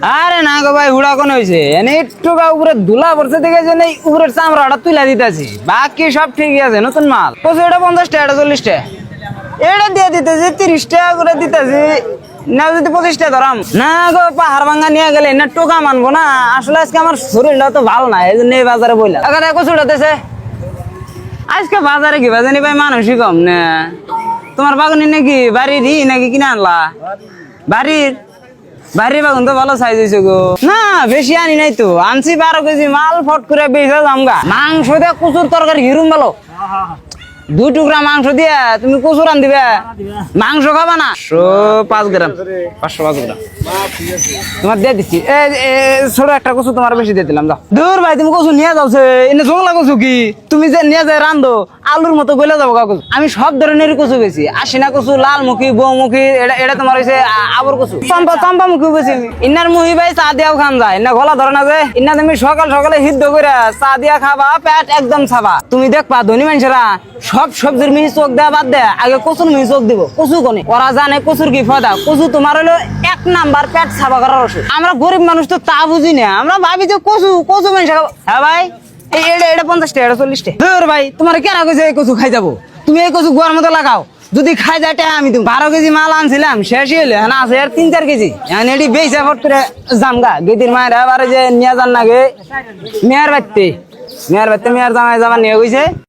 আরে না গো ভাই হুড়া কোন হয়েছে এনে একটু উপরে ধুলা পড়ছে দেখে যে এই উপরের চামড়াটা তুলে দিতেছি, বাকি সব ঠিকই আছে। নতুন মাল কচু এটা 50 টাকা, এটা 40 টাকা, এটা দিয়ে দিতেছি 30 টাকা করে দিতেছি। না যদি 25 টাকা ধরাম না গো, পাহাড় ভাঙ্গা নিয়ে গেলে না টোকা মানবো না। আসলে আজকে আমার শরীরটা তো ভালো না, এই জন্য এই বাজারে বললাম। এখানে কচু উঠাতেছে আজকে বাজারে কি বাজানি ভাই, মানুষই কম না। তোমার বাগানি নাকি বাড়ির নাকি কিনে আনলা? বাড়ির বাড়ির বাগান তো ভালো সাইজ হয়েছে গো। না বেশি আনি নাই তো, আনছি 12 কেজি মাল, ফট করে বেশি জামগা। মাংস দিয়ে কচুর তরকারি হিরুম ভালো, 2 টুকরা মাংস দিয়ে তুমি কচু রান দিবে। মাংস খাবা না? 5 গ্রাম, 505 গ্রাম তোমার দিয়ে দিচ্ছি। ছোট একটা কচু তোমার বেশি দিয়ে দিলাম, যাও। দূর ভাই তুমি কচু নিয়ে যাওছে, এনে জংলা কচু কি তুমি যে নিয়ে যায় রান্ধো আলুর মতো গলে যাবো কচু। আমি সব ধরনের কচু বেশি, আশিনা কচু, লালমুখী, বৌমুখী, এটা তোমার হয়েছে আবর কচু, চম্পা মুখী বেশি। ইন্নার মুহি ভাই চা দিয়াও খান যায়, ইন্না গলা ধরে না যে। ইন্না তুমি সকাল সকালে সিদ্ধ করে চা দিয়া খাবা, পেট একদম ছাবা। তুমি দেখবা ধনী মানুষেরা সব সবজির মিহি চোখ দেওয়া বাদ দেয়, আগে কচুর মিহি চোখ দিব। কচু কোনে ওরা জানে কচুর কি ফায়দা। কচু তোমার হলো 1 নাম্বার পেট ছাবা করার ওষুধ। আমরা গরিব মানুষ তো তা বুঝি না, আমরা ভাবি যে কচু কচু মানুষ। হ্যাঁ ভাই এটা 50 টাকা, এটা 40 টাকা। ধর ভাই তোমার কেন কইছে এই কচু খাই যাবো? তুমি এই কচু গোয়ার মতো লাগাও, যদি খাই যায় আমি তুমি 12 কেজি মাল আনছিলাম, শেষই হইলো। হ্যাঁ আছে আর 3-4 কেজি। এটি বেচা ফট করে জামগা গেদির মায়ের আবার যে নিয়ে যান না গে মেয়ের বাড়তে, মেয়ের জামাই যাবার নিয়ে গেছে।